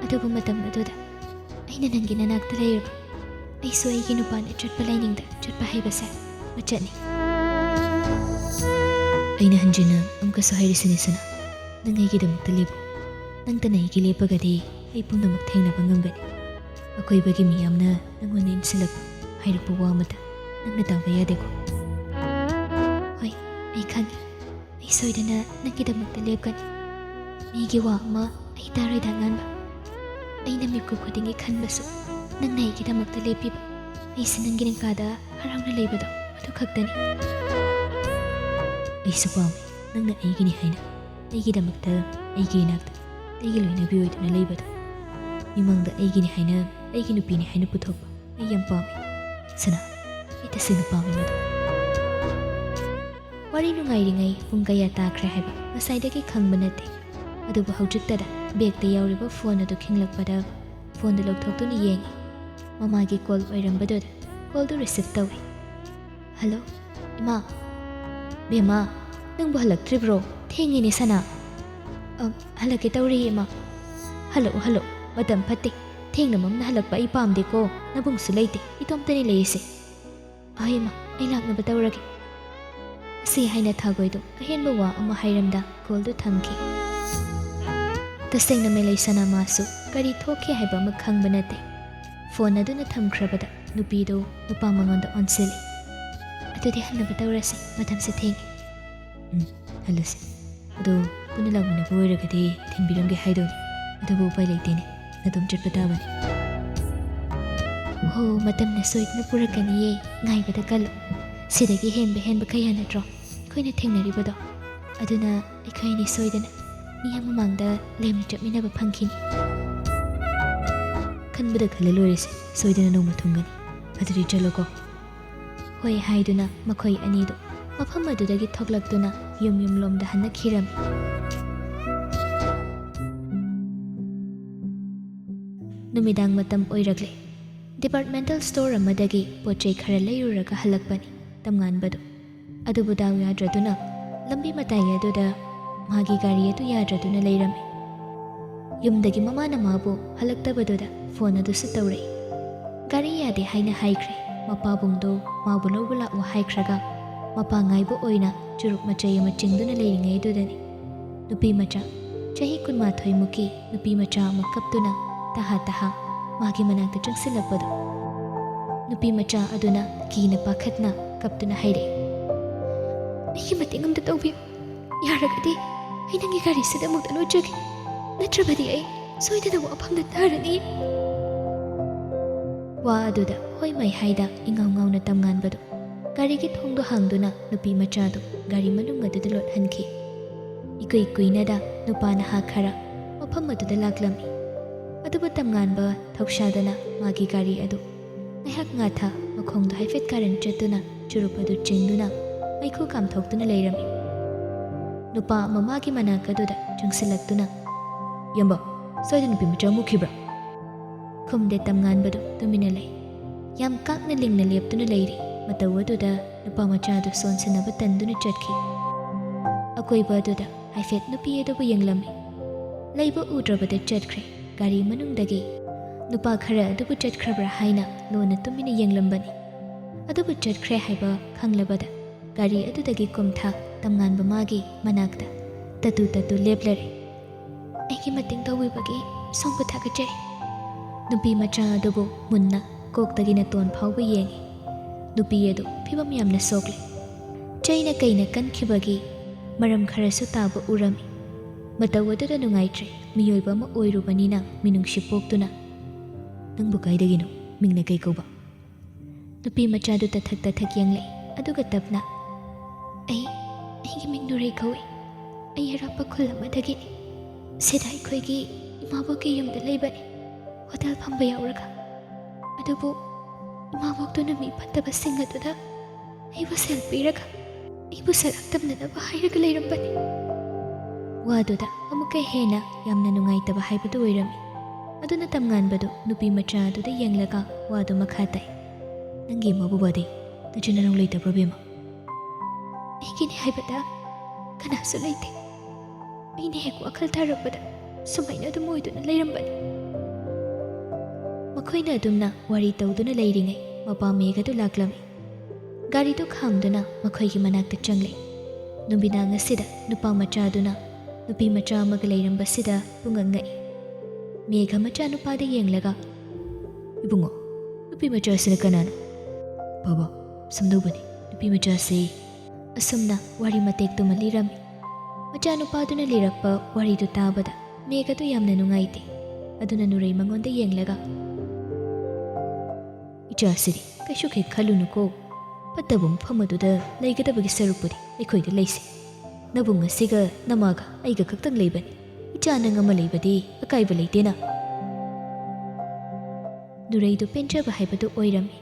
ꯑꯗꯨꯕꯨ ꯃꯇꯝ ꯑꯗꯨꯗ ꯑꯩꯅ ꯅꯪꯒꯤ ꯅꯅꯥꯛꯇ ꯂꯩꯔꯕ ꯑꯩꯁꯨ ꯑꯩꯒꯤ ꯅꯨꯄꯥꯅ ꯆꯠꯄ ꯂꯥꯏꯅꯤꯡꯗ ꯆꯠꯄ ꯍꯥꯏꯕꯁꯦ ꯃꯆꯠꯅꯤ ꯑꯩꯅ ꯍꯟꯖꯤꯟꯅ ꯑꯃꯨꯛꯀꯁꯨ ꯍꯥꯏꯔꯤꯁꯤꯅꯤ ꯁꯅꯥ ꯅꯪ ꯑꯩꯒꯤꯗꯃꯛꯇ ꯂꯦꯞꯄꯨ ꯅꯪꯇꯅ ꯑꯩꯒꯤ ꯂꯦꯞꯄꯒꯗꯤ ꯑꯩ ꯄꯨꯝꯅꯃꯛ ꯊꯦꯡꯅꯕ ꯉꯝꯒꯅꯤ ꯑꯀꯣꯏꯕꯒꯤ ꯃꯤꯌꯥꯝꯅ ꯅꯪꯉꯣꯟꯗ ꯏꯟꯁꯤꯜꯂꯛꯄ ꯍꯥꯏꯔꯛꯄ ꯋꯥ ꯑꯃꯇ ꯅꯪꯅ ꯇꯥꯕ ꯌꯥꯗꯦꯀꯣ ꯍꯣꯏ ꯑꯩ ꯈꯪꯉꯤ ꯑꯩ ꯁꯣꯏꯗꯅ ꯅꯪꯒꯤꯗꯃꯛꯇ ꯂꯦꯞꯀꯅꯤ ꯃꯤꯒꯤ ꯋꯥ ꯑꯃ ꯑꯩ ꯇꯥꯔꯣꯏꯗ ꯉꯥꯟꯕ ꯑꯩꯅ ꯃꯤꯠꯀꯨꯞ ꯈꯨꯗꯤꯡꯒꯤ ꯈꯟꯕꯁꯨ ꯅꯪꯅ ꯑꯩꯒꯤꯗꯃꯛꯇ ꯂꯦꯞꯄꯤꯕ ꯑꯩꯁꯦ ꯅꯪꯒꯤ ꯅꯪꯀꯥꯗ ꯍꯔꯥꯎꯅ ꯂꯩꯕꯗꯣ ꯑꯗꯨ ꯈꯛꯇꯅꯤ ꯑꯩꯁꯨ ꯄꯥꯝꯃꯤ ꯅꯪꯅ ꯑꯩꯒꯤꯅꯤ ꯍꯥꯏꯅ ꯑꯩꯒꯤꯗꯃꯛꯇ ꯑꯩꯒꯤ ꯏꯅꯥꯛꯇ ꯑꯩꯒꯤ ꯂꯣꯏꯅꯕꯤ ꯑꯣꯏꯗꯨꯅ ꯂꯩꯕꯗꯣ ꯃꯤꯃꯥꯡꯗ ꯑꯩꯒꯤꯅꯤ ꯍꯥꯏꯅ ꯑꯩꯒꯤ ꯅꯨꯄꯤꯅꯤ ꯍꯥꯏꯅ ꯄꯨꯊꯣꯛꯄ ꯑꯩ ꯌꯥꯝ ꯄꯥꯝꯃꯤ ꯁꯅꯥ ꯑꯩ ꯇꯁꯦꯡꯅ ꯄꯥꯝꯃꯤ ꯃꯗꯨ ꯋꯥꯔꯤ ꯅꯨꯡꯉꯥꯏꯔꯤꯉꯩ ꯄꯨꯡ ꯀꯌꯥ ꯇꯥꯈ꯭ꯔꯦ ꯍꯥꯏꯕ ꯉꯁꯥꯏꯗꯒꯤ ꯈꯪꯕ ꯅꯠꯇꯦ ꯑꯗꯨꯕꯨ ꯍꯧꯖꯤꯛꯇꯗ ꯕꯦꯒꯇ ꯌꯥꯎꯔꯤꯕ ꯐꯣꯟ ꯑꯗꯨ ꯈꯤꯡꯂꯛꯄꯗ ꯐꯣꯟꯗꯨ ꯂꯧꯊꯣꯛꯇꯨꯅ ꯌꯦꯡꯉꯤ ꯃꯃꯥꯒꯤ ꯀꯣꯜ ꯑꯣꯏꯔꯝꯕꯗꯨꯗ ꯀꯣꯜꯗꯨ ꯔꯤꯁꯤꯞ ꯇꯧꯏ ꯍꯜꯂꯣ ꯏꯃꯥ ꯕꯦꯝꯃ ꯅꯪꯕꯨ ꯍꯜꯂꯛꯇ꯭ꯔꯤꯕ꯭ꯔꯣ ꯊꯦꯡꯉꯤꯅꯦ ꯁꯅꯥ ꯍꯜꯂꯛꯀꯦ ꯇꯧꯔꯤ ꯏꯃꯥ ꯍꯜꯂꯛꯑꯣ ꯃꯇꯝ ꯐꯠꯇꯦ ꯊꯦꯡꯅ ꯃꯝꯅ ꯍꯜꯂꯛꯄ ꯑꯩ ꯄꯥꯝꯗꯦꯀꯣ ꯅꯕꯨꯡꯁꯨ ꯂꯩꯇꯦ ꯏꯇꯣꯝꯇꯅꯤ ꯂꯩꯔꯤꯁꯦ ꯏꯃꯥ ꯑꯩ ꯂꯥꯛꯅꯕ ꯇꯧꯔꯒꯦ ꯑꯁꯤ ꯍꯥꯏꯅ ꯊꯥꯒꯣꯏꯗꯣ ꯑꯍꯦꯟꯕ ꯋꯥ ꯑꯃ ꯍꯥꯏꯔꯝꯗ ꯀꯣꯜꯗꯨ ꯊꯝꯈꯤ ꯇꯁꯦꯡꯅ ꯃꯦꯂꯩꯁꯅꯥ ꯃꯥꯁꯨ ꯀꯔꯤ ꯊꯣꯛꯈꯤ ꯍꯥꯏꯕ ꯑꯃ ꯈꯪꯕ ꯅꯠꯇꯦ ꯐꯣꯟ ꯑꯗꯨꯅ ꯊꯝꯈ꯭ꯔꯕꯗ ꯅꯨꯄꯤꯗꯨ ꯅꯨꯄꯥ ꯃꯉꯣꯟꯗ ꯑꯣꯟꯁꯤꯜꯂꯤ ꯑꯗꯨꯗꯤ ꯍꯟꯅꯕ ꯇꯧꯔꯁꯤ ꯃꯇꯝꯁꯦ ꯊꯦꯡꯉꯤ ꯍꯜꯂꯁꯤ ꯑꯗꯣ ꯄꯨꯟꯅ ꯂꯥꯛꯃꯤꯟꯅꯕ ꯑꯣꯏꯔꯒꯗꯤ ꯊꯤꯟꯕꯤꯔꯝꯒꯦ ꯍꯥꯏꯗꯧꯅꯤ ꯑꯗꯨꯕꯨ ꯎꯄꯥꯏ ꯂꯩꯇꯦꯅꯦ ꯑꯗꯨꯝ ꯆꯠꯄ ꯇꯥꯕꯅꯤ ꯍꯣ ꯃꯇꯝꯅ ꯁꯣꯏꯗꯅ ꯄꯨꯔꯛꯀꯅꯤꯌꯦ ꯉꯥꯏꯕꯗ ꯀꯜꯂꯨ ꯁꯤꯗꯒꯤ ꯍꯦꯟꯕ ꯀꯌꯥ ꯅꯠꯇ꯭ꯔꯣ ꯑꯩꯈꯣꯏꯅ ꯊꯦꯡꯅꯔꯤꯕꯗꯣ ꯑꯗꯨꯅ ꯑꯩꯈꯣꯏꯅꯤ ꯁꯣꯏꯗꯅ ꯃꯤꯌꯥꯝ ꯃꯃꯥꯡꯗ ꯂꯦꯝꯅ ꯆꯠꯃꯤꯟꯅꯕ ꯐꯪꯈꯤꯅꯤ ꯈꯟꯕꯗ ꯈꯜꯂ ꯂꯣꯏꯔꯁꯦ ꯁꯣꯏꯗꯅ ꯅꯣꯡꯃ ꯊꯨꯡꯒꯅꯤ ꯑꯗꯨꯗꯤ ꯆꯠꯂꯣꯀꯣ ꯍꯣꯏ ꯍꯥꯏꯗꯨꯅ ꯃꯈꯣꯏ ꯑꯅꯤꯗꯨ ꯃꯐꯝ ꯑꯗꯨꯗꯒꯤ ꯊꯣꯛꯂꯛꯇꯨꯅ ꯌꯨꯝꯂꯣꯝꯗ ꯍꯟꯅꯈꯤꯔꯝꯃꯤ ꯅꯨꯃꯤꯗꯥꯡ ꯃꯇꯝ ꯑꯣꯏꯔꯛꯂꯦ ꯗꯤꯄꯥꯔꯠꯃꯦꯟꯇꯦꯜ ꯁ꯭ꯇꯣꯔ ꯑꯃꯗꯒꯤ ꯄꯣꯠ ꯆꯩ ꯈꯔ ꯂꯩꯔꯨꯔꯒ ꯍꯜꯂꯛꯄꯅꯤ ꯇꯝꯉꯥꯟꯕꯗꯨ ꯑꯗꯨꯕꯨ ꯗꯥꯎ ꯌꯥꯗ꯭ꯔꯗꯨꯅ ꯂꯝꯕꯤ ꯃꯇꯥꯏ ꯑꯗꯨꯗ ꯃꯥꯒꯤ ꯒꯥꯔꯤ ꯑꯗꯨ ꯌꯥꯗ꯭ꯔꯗꯨꯅ ꯂꯩꯔꯝꯃꯤ ꯌꯨꯝꯗꯒꯤ ꯃꯃꯥꯅ ꯃꯥꯕꯨ ꯍꯜꯂꯛꯇꯕꯗꯨꯗ ꯐꯣꯟ ꯑꯗꯨꯁꯨ ꯇꯧꯔꯛꯏ ꯒꯥꯔꯤ ꯌꯥꯗꯦ ꯍꯥꯏꯅ ꯍꯥꯏꯈ꯭ꯔꯦ ꯃꯄꯥꯕꯨꯡꯗꯨ ꯃꯥꯕꯨ ꯂꯧꯕ ꯂꯥꯛꯑꯣ ꯍꯥꯏꯈ꯭ꯔꯒ ꯃꯄꯥ ꯉꯥꯏꯕ ꯑꯣꯏꯅ ꯆꯨꯔꯨꯞ ꯃꯆꯩ ꯑꯃ ꯆꯤꯡꯗꯨꯅ ꯂꯩꯔꯤꯉꯩꯗꯨꯗꯅꯤ ꯅꯨꯄꯤ ꯃꯆꯥ ꯆꯍꯤ 12 ꯅꯨꯄꯤ ꯃꯆꯥ ꯑꯃ ꯀꯞꯇꯨꯅ ꯇꯍꯥ ꯃꯥꯒꯤ ꯃꯅꯥꯛꯇ ꯆꯪꯁꯤꯜꯂꯛꯄꯗꯨ ꯅꯨꯄꯤ ꯃꯆꯥ ꯑꯗꯨꯅ ꯀꯤꯅ ꯄꯥꯈꯠꯅ ꯀꯞꯇꯨꯅ ꯍꯥꯏꯔꯛꯏ ꯑꯩꯒꯤ ꯃꯇꯦꯡ ꯑꯃꯇ ꯇꯧꯕꯤꯌꯨ ꯌꯥꯔꯒꯗꯤ ꯑꯩ ꯅꯪꯒꯤ ꯒꯥꯔꯤꯁꯤꯗ ꯑꯃꯨꯛꯇ ꯂꯣꯏꯖꯒꯦ ꯅꯠꯇ꯭ꯔꯕꯗꯤ ꯑꯩ ꯁꯣꯏꯗꯅ ꯋꯥꯐꯝꯗ ꯇꯥꯔꯅꯤ ꯋꯥ ꯑꯗꯨꯗ ꯍꯣꯏ ꯃꯩ ꯍꯥꯏꯗ ꯏꯉꯥꯎ ꯉꯥꯎꯅ ꯇꯝꯉꯥꯟꯕꯗꯨ ꯒꯥꯔꯤꯒꯤ ꯊꯣꯡꯗꯣ ꯍꯥꯡꯗꯨꯅ ꯅꯨꯄꯤ ꯃꯆꯥꯗꯨ ꯒꯥꯔꯤ ꯃꯅꯨꯡ ꯑꯗꯨꯗ ꯂꯣꯠꯍꯟꯈꯤ ꯏꯀꯨꯏ ꯀꯨꯏꯅꯗ ꯅꯨꯄꯥ ꯅꯍꯥ ꯈꯔ ꯃꯐꯝ ꯑꯗꯨꯗ ꯂꯥꯛꯂꯝꯃꯤ ꯑꯗꯨꯕꯨ ꯇꯝꯉꯥꯟꯕ ꯊꯧꯁꯥꯗꯅ ꯃꯥꯒꯤ ꯒꯥꯔꯤ ꯑꯗꯨ ꯉꯥꯏꯍꯥꯛ ꯉꯥꯊ ꯃꯈꯣꯡꯗꯣ ꯍꯥꯏꯐꯦꯠ ꯀꯥꯔꯟ ꯆꯠꯇꯨꯅ ꯆꯨꯔꯨꯞ ꯑꯗꯨ ꯆꯤꯡꯗꯨꯅ ꯃꯩꯈꯨ ꯀꯥꯝꯊꯣꯛꯇꯨꯅ ꯂꯩꯔꯝꯃꯤ ꯅꯨꯄꯥ ꯑꯃ ꯃꯥꯒꯤ ꯃꯅꯥꯛ ꯑꯗꯨꯗ ꯆꯪꯁꯤꯜꯂꯛꯇꯨꯅ ꯌꯥꯝꯕ ꯁ꯭ꯋꯥꯏꯗ ꯅꯨꯄꯤ ꯃꯆꯥ ꯃꯨꯛꯈꯤꯕ꯭ꯔꯥ ꯈꯨꯝꯗꯦ ꯇꯝꯉꯥꯟꯕꯗꯨ ꯇꯨꯃꯤꯟꯅ ꯂꯩ ꯌꯥꯝ ꯀꯥꯛꯅ ꯂꯤꯡꯅ ꯂꯦꯞꯇꯨꯅ ꯂꯩꯔꯤ ꯃꯇꯧ ꯑꯗꯨꯗ ꯅꯨꯄꯥ ꯃꯆꯥꯗꯨ ꯁꯣꯟꯁꯤꯟꯅꯕ ꯇꯟꯗꯨꯅ ꯆꯠꯈꯤ ꯑꯀꯣꯏꯕ ꯑꯗꯨꯗ ꯍꯥꯏꯐꯦꯠ ꯅꯨꯄꯤ ꯑꯗꯨꯕꯨ ꯌꯦꯡꯂꯝꯃꯤ ꯂꯩꯕ ꯎꯗ꯭ꯔꯕꯗ ꯆꯠꯈ꯭ꯔꯦ ꯒꯥꯔꯤ ꯃꯅꯨꯡꯗꯒꯤ ꯅꯨꯄꯥ ꯈꯔ ꯑꯗꯨꯕꯨ ꯆꯠꯈ꯭ꯔꯕ꯭ꯔꯥ ꯍꯥꯏꯅ ꯂꯣꯟꯅ ꯇꯨꯃꯤꯟꯅ ꯌꯦꯡꯂꯝꯕꯅꯤ ꯑꯗꯨꯕꯨ ꯆꯠꯈ꯭ꯔꯦ ꯍꯥꯏꯕ ꯈꯪꯂꯕꯗ ꯒꯥꯔꯤ ꯑꯗꯨꯗꯒꯤ ꯀꯨꯝꯊ ꯇꯝꯉꯥꯟꯕ ꯃꯥꯒꯤ ꯃꯅꯥꯛꯇ ꯇꯇꯨ ꯂꯦꯞꯂꯔꯦ ꯑꯩꯒꯤ ꯃꯇꯦꯡ ꯇꯧꯕꯤꯕꯒꯤ ꯁꯣꯝꯕꯨ ꯊꯥꯒꯠꯆꯔꯤ ꯅꯨꯄꯤ ꯃꯆꯥ ꯑꯗꯨꯕꯨ ꯃꯨꯟꯅ ꯀꯣꯛꯇꯒꯤ ꯅꯇꯣꯟ ꯐꯥꯎꯕ ꯌꯦꯡꯉꯤ ꯅꯨꯄꯤ ꯑꯗꯨ ꯐꯤꯕꯝ ꯌꯥꯝꯅ ꯁꯣꯛꯂꯦ ꯆꯩꯅ ꯀꯩꯅ ꯀꯟꯈꯤꯕꯒꯤ ꯃꯔꯝ ꯈꯔꯁꯨ ꯇꯥꯕ ꯎꯔꯝꯃꯤ ꯃꯇꯧ ꯑꯗꯨꯗ ꯅꯨꯡꯉꯥꯏꯇ꯭ꯔꯦ ꯃꯤꯑꯣꯏꯕ ꯑꯃ ꯑꯣꯏꯔꯨꯕꯅꯤꯅ ꯃꯤꯅꯨꯡꯁꯤ ꯄꯣꯛꯇꯨꯅ ꯅꯪꯕꯨ ꯀꯥꯏꯗꯒꯤꯅꯣ ꯃꯤꯡꯅ ꯀꯩ ꯀꯧꯕ ꯅꯨꯄꯤ ꯃꯆꯥꯗꯨ ꯇꯊꯛ ꯌꯦꯡꯂꯛꯏ ꯑꯗꯨꯒ ꯇꯞꯅ ꯑꯩꯒꯤ ꯃꯤꯡ ꯅꯨꯔꯩ ꯀꯧꯏ ꯑꯩ ꯑꯔꯥꯞꯄ ꯈꯨꯜ ꯑꯃꯗꯒꯤꯅꯤ ꯁꯤꯗ ꯑꯩꯈꯣꯏꯒꯤ ꯏꯃꯥꯕꯣꯛꯀꯤ ꯌꯨꯝꯗ ꯂꯩꯕꯅꯤ ꯍꯣꯇꯦꯜ ꯐꯝꯕ ꯌꯥꯎꯔꯒ ꯑꯗꯨꯕꯨ ꯏꯃꯥꯕꯣꯛꯇꯨꯅ ꯃꯤ ꯐꯠꯇꯕꯁꯤꯡ ꯑꯗꯨꯗ ꯑꯩꯕꯨ ꯁꯦꯜ ꯄꯤꯔꯒ ꯑꯩꯕꯨ ꯁꯔꯥꯛ ꯇꯝꯅꯅꯕ ꯍꯥꯏꯔꯒ ꯂꯩꯔꯝꯕꯅꯤ ꯋꯥꯗꯨꯗ ꯑꯃꯨꯛꯀ ꯍꯦꯟꯅ ꯌꯥꯝꯅ ꯅꯨꯡꯉꯥꯏꯇꯕ ꯍꯥꯏꯕꯗꯨ ꯑꯣꯏꯔꯝꯃꯤ ꯑꯗꯨꯅ ꯇꯝꯉꯥꯟꯕꯗꯨ ꯅꯨꯄꯤ ꯃꯆꯥ ꯑꯗꯨꯗ ꯌꯦꯡꯂꯒ ꯋꯥꯗꯨ ꯃꯈꯥ ꯇꯥꯏ ꯅꯪꯒꯤ ꯏꯃꯥ ꯕꯕꯥꯗꯤ ꯅꯆꯤꯟ ꯅꯅꯥꯎ ꯂꯩꯇꯕ꯭ꯔꯣ ꯕꯦꯝꯃ? ꯑꯩꯒꯤꯅꯤ ꯍꯥꯏꯕꯗ ꯀꯅꯥꯁꯨ ꯂꯩꯇꯦ. ꯑꯩꯅ ꯍꯦꯛ ꯋꯥꯈꯜ ꯊꯥꯔꯛꯄꯗ ꯁꯨꯃꯥꯏꯅ ꯑꯗꯨꯝ ꯑꯣꯏꯗꯨꯅ ꯂꯩꯔꯝꯕꯅꯤ. ꯃꯈꯣꯏꯅ ꯑꯗꯨꯝꯅ ꯋꯥꯔꯤ ꯇꯧꯗꯨꯅ ꯂꯩꯔꯤꯉꯩ ꯃꯄꯥ ꯃꯦꯘꯗꯨ ꯂꯥꯛꯂꯝꯃꯤ. ꯒꯥꯔꯤꯗꯨ ꯈꯥꯝꯗꯨꯅ ꯃꯈꯣꯏꯒꯤ ꯃꯅꯥꯛꯇ ꯆꯪꯂꯦ. ꯅꯨꯃꯤꯗꯥꯡ ꯑꯁꯤꯗ ꯅꯨꯄꯥ ꯃꯆꯥꯗꯨꯅ ꯅꯨꯄꯤ ꯃꯆꯥ ꯑꯃꯒ ꯂꯩꯔꯝꯕꯁꯤꯗ ꯄꯨꯡꯉꯛ ꯉꯛꯏ. ꯃꯦꯘ ꯃꯆꯥ ꯅꯨꯄꯥꯗ ꯌꯦꯡꯂꯒ, "ꯏꯕꯨꯡꯉꯣ, ꯅꯨꯄꯤ ꯃꯆꯥꯁꯤꯅ ꯀꯅꯥꯅꯣ?" "ꯕꯥꯕꯥ, ꯁꯨꯝꯗꯧꯕꯅꯤ. ꯅꯨꯄꯤ ꯃꯆꯥꯁꯤ..." ꯑꯁꯨꯝꯅ ꯋꯥꯔꯤ ꯃꯇꯦꯛꯇꯨꯃ ꯂꯤꯔꯝꯃꯤ. ꯃꯆꯥꯅꯨꯄꯥꯗꯨꯅ ꯂꯤꯔꯛꯄ ꯋꯥꯔꯤꯗꯨ ꯇꯥꯕꯗ ꯃꯦꯘꯗꯨ ꯌꯥꯝꯅ ꯅꯨꯡꯉꯥꯏꯇꯦ. ꯑꯗꯨꯅ ꯅꯨꯔꯩ ꯃꯉꯣꯟꯗ ꯌꯦꯡꯂꯒ, "ꯏꯆꯥꯁꯤꯗꯤ ꯀꯩꯁꯨ ꯍꯦꯛ ꯈꯜꯂꯨꯅꯨꯀꯣ. ꯐꯠꯇꯕ ꯃꯐꯝ ꯑꯗꯨꯗ ꯂꯩꯒꯗꯕꯒꯤ ꯁꯔꯨꯛꯄꯨꯗꯤ ꯑꯩꯈꯣꯏꯗ ꯂꯩꯁꯤ. ꯅꯕꯨꯡ ꯑꯁꯤꯒ ꯅꯃꯥꯒ ꯑꯩꯒ ꯈꯛꯇꯪ ꯂꯩꯕꯅꯤ. ꯏꯆꯥ ꯅꯪ ꯑꯃ ꯂꯩꯕꯗꯤ ꯑꯀꯥꯏꯕ ꯂꯩꯇꯦꯅ." ꯅꯨꯔꯩꯗꯨ ꯄꯦꯟꯖꯕ ꯍꯥꯏꯕꯗꯨ ꯑꯣꯏꯔꯝꯃꯤ.